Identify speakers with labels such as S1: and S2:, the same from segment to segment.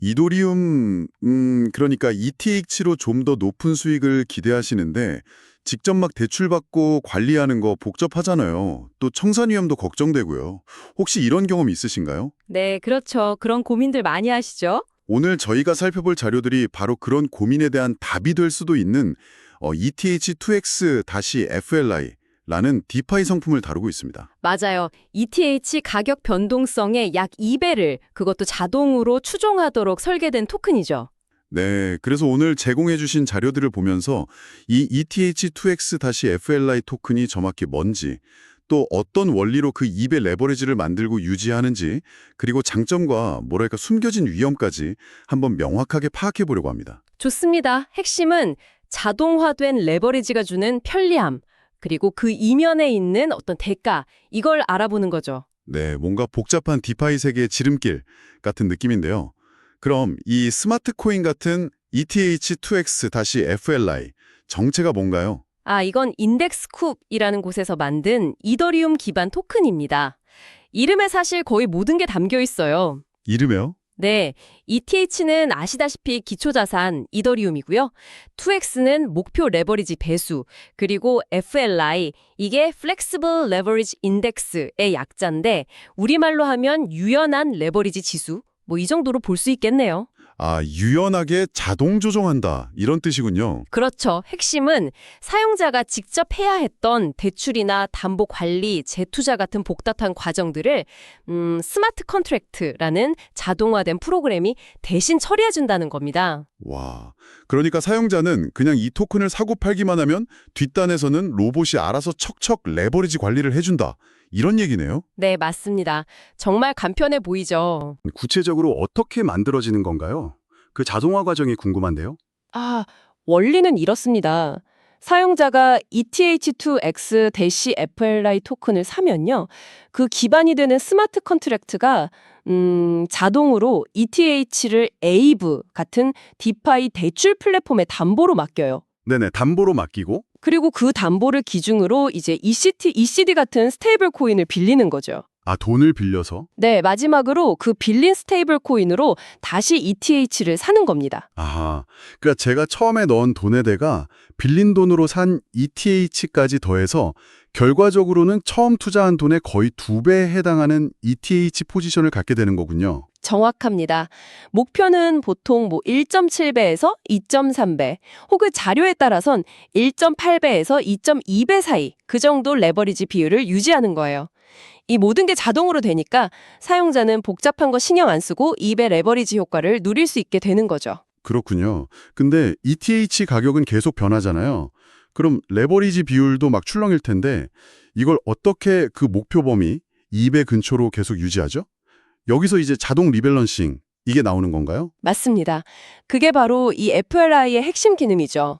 S1: 이도리움, 그러니까 ETH로 좀 더 높은 수익을 기대하시는데 직접 막 대출받고 관리하는 거 복잡하잖아요. 또 청산 위험도 걱정되고요. 혹시 이런 경험 있으신가요?
S2: 네, 그렇죠. 그런 고민들 많이 하시죠?
S1: 오늘 저희가 살펴볼 자료들이 바로 그런 고민에 대한 답이 될 수도 있는 ETH2X-FLI라는 디파이 상품을 다루고 있습니다.
S2: 맞아요. ETH 가격 변동성의 약 2배를 그것도 자동으로 추종하도록 설계된 토큰이죠.
S1: 네, 그래서 오늘 제공해 주신 자료들을 보면서 이 ETH2X-FLI 토큰이 정확히 뭔지, 또 어떤 원리로 그 2배 레버리지를 만들고 유지하는지, 그리고 장점과 뭐랄까 숨겨진 위험까지 한번 명확하게 파악해 보려고 합니다.
S2: 좋습니다. 핵심은 자동화된 레버리지가 주는 편리함, 그리고 그 이면에 있는 어떤 대가, 이걸 알아보는 거죠.
S1: 네, 뭔가 복잡한 디파이 세계의 지름길 같은 느낌인데요. 그럼 이 스마트 코인 같은 ETH2X-FLI 정체가 뭔가요?
S2: 이건 인덱스쿱이라는 곳에서 만든 이더리움 기반 토큰입니다. 이름에 사실 거의 모든 게 담겨 있어요.
S1: 이름에요?
S2: 네, ETH는 아시다시피 기초자산 이더리움이고요. 2X는 목표 레버리지 배수, 그리고 FLI, 이게 Flexible Leverage Index의 약자인데 우리말로 하면 유연한 레버리지 지수, 뭐 이 정도로 볼 수 있겠네요.
S1: 유연하게 자동 조정한다 이런 뜻이군요.
S2: 그렇죠. 핵심은 사용자가 직접 해야 했던 대출이나 담보 관리, 재투자 같은 복잡한 과정들을 스마트 컨트랙트라는 자동화된 프로그램이 대신 처리해준다는 겁니다.
S1: 와, 그러니까 사용자는 그냥 이 토큰을 사고 팔기만 하면 뒷단에서는 로봇이 알아서 척척 레버리지 관리를 해준다. 이런 얘기네요.
S2: 네, 맞습니다. 정말 간편해 보이죠.
S3: 구체적으로 어떻게 만들어지는 건가요? 그 자동화 과정이 궁금한데요.
S2: 원리는 이렇습니다. 사용자가 ETH2X-FLI 토큰을 사면요. 그 기반이 되는 스마트 컨트랙트가 자동으로 ETH를 에이브 같은 디파이 대출 플랫폼에 담보로 맡겨요.
S3: 네네, 담보로 맡기고.
S2: 그리고 그 담보를 기준으로 이제 ECD 같은 스테이블 코인을 빌리는 거죠.
S3: 돈을 빌려서.
S2: 네, 마지막으로 그 빌린 스테이블 코인으로 다시 ETH를 사는 겁니다.
S3: 아하, 그러니까 제가 처음에 넣은 돈의 대가 빌린 돈으로 산 ETH까지 더해서 결과적으로는 처음 투자한 돈의 거의 2배에 해당하는 ETH 포지션을 갖게 되는 거군요.
S2: 정확합니다. 목표는 보통 1.7배에서 2.3배, 혹은 자료에 따라선 1.8배에서 2.2배 사이 그 정도 레버리지 비율을 유지하는 거예요. 이 모든 게 자동으로 되니까 사용자는 복잡한 거 신경 안 쓰고 2배 레버리지 효과를 누릴 수 있게 되는 거죠.
S3: 그렇군요. 근데 ETH 가격은 계속 변하잖아요. 그럼 레버리지 비율도 막 출렁일 텐데 이걸 어떻게 그 목표 범위 2배 근처로 계속 유지하죠? 여기서 이제 자동 리밸런싱 이게 나오는 건가요?
S2: 맞습니다. 그게 바로 이 FLI의 핵심 기능이죠.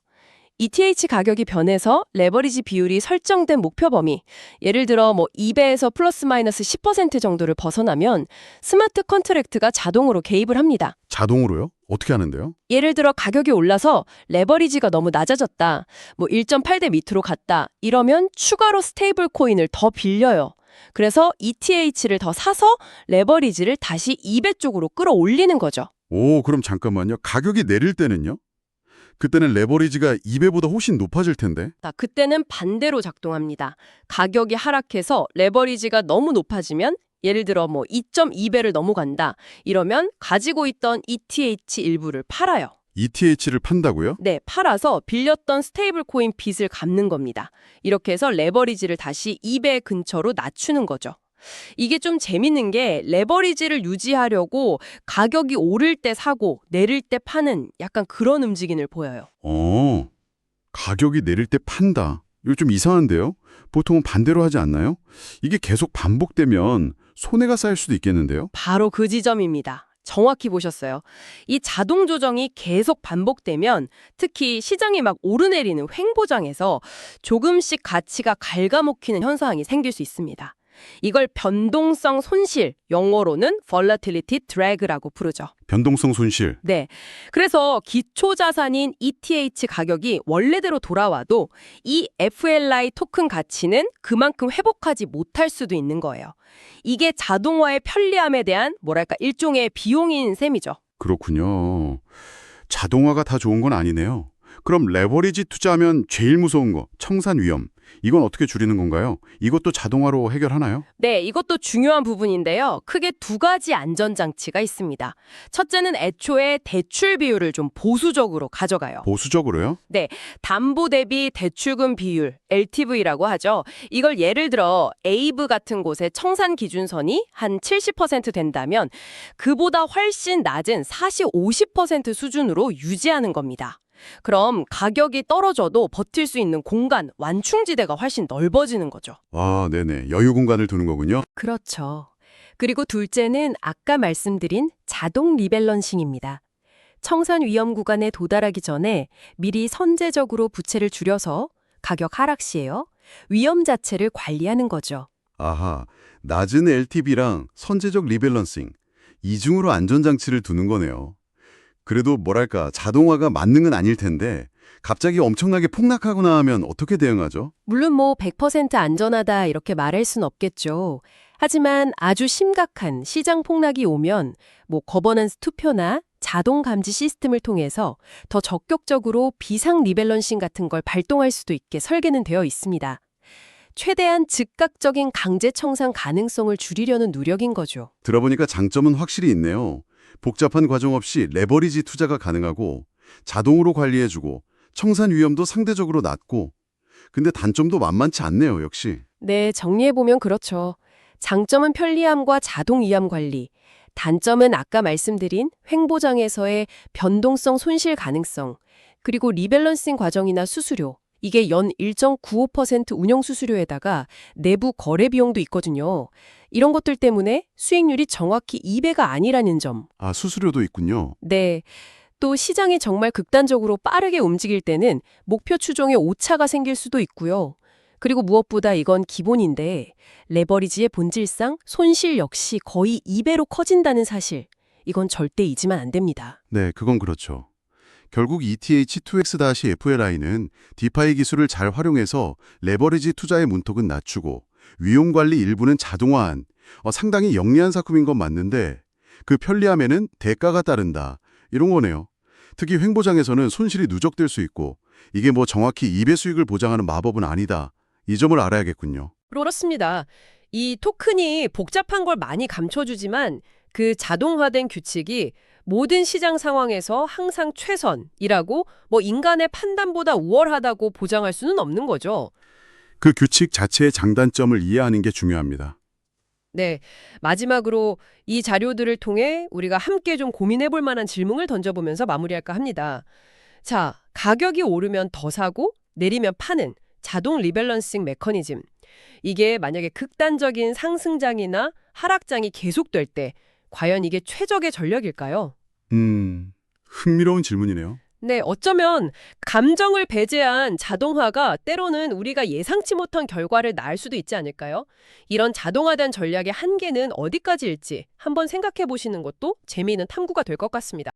S2: ETH 가격이 변해서 레버리지 비율이 설정된 목표 범위, 예를 들어 2배에서 플러스 마이너스 10% 정도를 벗어나면 스마트 컨트랙트가 자동으로 개입을 합니다.
S3: 자동으로요? 어떻게 하는데요?
S2: 예를 들어 가격이 올라서 레버리지가 너무 낮아졌다, 1.8대 밑으로 갔다, 이러면 추가로 스테이블 코인을 더 빌려요. 그래서 ETH를 더 사서 레버리지를 다시 2배 쪽으로 끌어올리는 거죠.
S3: 오, 그럼 잠깐만요. 가격이 내릴 때는요? 그때는 레버리지가 2배보다 훨씬 높아질 텐데.
S2: 그때는 반대로 작동합니다. 가격이 하락해서 레버리지가 너무 높아지면 예를 들어 2.2배를 넘어간다. 이러면 가지고 있던 ETH 일부를 팔아요.
S3: ETH를 판다고요?
S2: 네, 팔아서 빌렸던 스테이블 코인 빚을 갚는 겁니다. 이렇게 해서 레버리지를 다시 2배 근처로 낮추는 거죠. 이게 좀 재밌는 게 레버리지를 유지하려고 가격이 오를 때 사고 내릴 때 파는 약간 그런 움직임을 보여요.
S3: 가격이 내릴 때 판다. 이거 좀 이상한데요? 보통은 반대로 하지 않나요? 이게 계속 반복되면 손해가 쌓일 수도 있겠는데요?
S2: 바로 그 지점입니다. 정확히 보셨어요. 이 자동 조정이 계속 반복되면 특히 시장이 막 오르내리는 횡보장에서 조금씩 가치가 갉아먹히는 현상이 생길 수 있습니다. 이걸 변동성 손실, 영어로는 volatility drag라고 부르죠.
S3: 변동성 손실.
S2: 네. 그래서 기초 자산인 ETH 가격이 원래대로 돌아와도 이 FLI 토큰 가치는 그만큼 회복하지 못할 수도 있는 거예요. 이게 자동화의 편리함에 대한 일종의 비용인 셈이죠.
S3: 그렇군요. 자동화가 다 좋은 건 아니네요. 그럼 레버리지 투자하면 제일 무서운 거, 청산 위험. 이건 어떻게 줄이는 건가요? 이것도 자동화로 해결하나요?
S2: 네, 이것도 중요한 부분인데요. 크게 두 가지 안전장치가 있습니다. 첫째는 애초에 대출 비율을 좀 보수적으로 가져가요.
S3: 보수적으로요?
S2: 담보 대비 대출금 비율, LTV라고 하죠. 이걸 예를 들어 에이브 같은 곳의 청산 기준선이 한 70% 된다면 그보다 훨씬 낮은 40, 50% 수준으로 유지하는 겁니다. 그럼 가격이 떨어져도 버틸 수 있는 공간, 완충지대가 훨씬 넓어지는 거죠.
S3: 아, 네네. 여유 공간을 두는 거군요.
S2: 그렇죠. 그리고 둘째는 아까 말씀드린 자동 리밸런싱입니다. 청산 위험 구간에 도달하기 전에 미리 선제적으로 부채를 줄여서 가격 하락 시에요. 위험 자체를 관리하는 거죠.
S3: 아하, 낮은 LTV랑 선제적 리밸런싱. 이중으로 안전장치를 두는 거네요. 그래도 뭐랄까, 자동화가 만능은 아닐 텐데 갑자기 엄청나게 폭락하거나 하면 어떻게 대응하죠?
S2: 물론 100% 안전하다 이렇게 말할 순 없겠죠. 하지만 아주 심각한 시장 폭락이 오면 거버넌스 투표나 자동 감지 시스템을 통해서 더 적극적으로 비상 리밸런싱 같은 걸 발동할 수도 있게 설계는 되어 있습니다. 최대한 즉각적인 강제 청산 가능성을 줄이려는 노력인 거죠.
S3: 들어보니까 장점은 확실히 있네요. 복잡한 과정 없이 레버리지 투자가 가능하고 자동으로 관리해주고 청산 위험도 상대적으로 낮고 근데 단점도 만만치 않네요, 역시.
S2: 네, 정리해보면 그렇죠. 장점은 편리함과 자동 이함 관리, 단점은 아까 말씀드린 횡보장에서의 변동성 손실 가능성, 그리고 리밸런싱 과정이나 수수료, 이게 연 1.95% 운영 수수료에다가 내부 거래 비용도 있거든요. 이런 것들 때문에 수익률이 정확히 2배가 아니라는 점.
S3: 아, 수수료도 있군요.
S2: 네. 또 시장이 정말 극단적으로 빠르게 움직일 때는 목표 추종에 오차가 생길 수도 있고요. 그리고 무엇보다 이건 기본인데 레버리지의 본질상 손실 역시 거의 2배로 커진다는 사실. 이건 절대 잊으면 안 됩니다.
S3: 네, 그건 그렇죠. 결국 ETH2X-FLI는 디파이 기술을 잘 활용해서 레버리지 투자의 문턱은 낮추고 위험 관리 일부는 자동화한 상당히 영리한 작품인 건 맞는데 그 편리함에는 대가가 따른다. 이런 거네요. 특히 횡보장에서는 손실이 누적될 수 있고 이게 정확히 2배 수익을 보장하는 마법은 아니다. 이 점을 알아야겠군요.
S2: 그렇습니다. 이 토큰이 복잡한 걸 많이 감춰주지만 그 자동화된 규칙이 모든 시장 상황에서 항상 최선이라고 인간의 판단보다 우월하다고 보장할 수는 없는 거죠.
S3: 그 규칙 자체의 장단점을 이해하는 게 중요합니다.
S2: 네, 마지막으로 이 자료들을 통해 우리가 함께 좀 고민해 볼 만한 질문을 던져보면서 마무리할까 합니다. 자, 가격이 오르면 더 사고 내리면 파는 자동 리밸런싱 메커니즘. 이게 만약에 극단적인 상승장이나 하락장이 계속될 때 과연 이게 최적의 전략일까요?
S3: 흥미로운 질문이네요.
S2: 네, 어쩌면 감정을 배제한 자동화가 때로는 우리가 예상치 못한 결과를 낳을 수도 있지 않을까요? 이런 자동화된 전략의 한계는 어디까지일지 한번 생각해 보시는 것도 재미있는 탐구가 될 것 같습니다.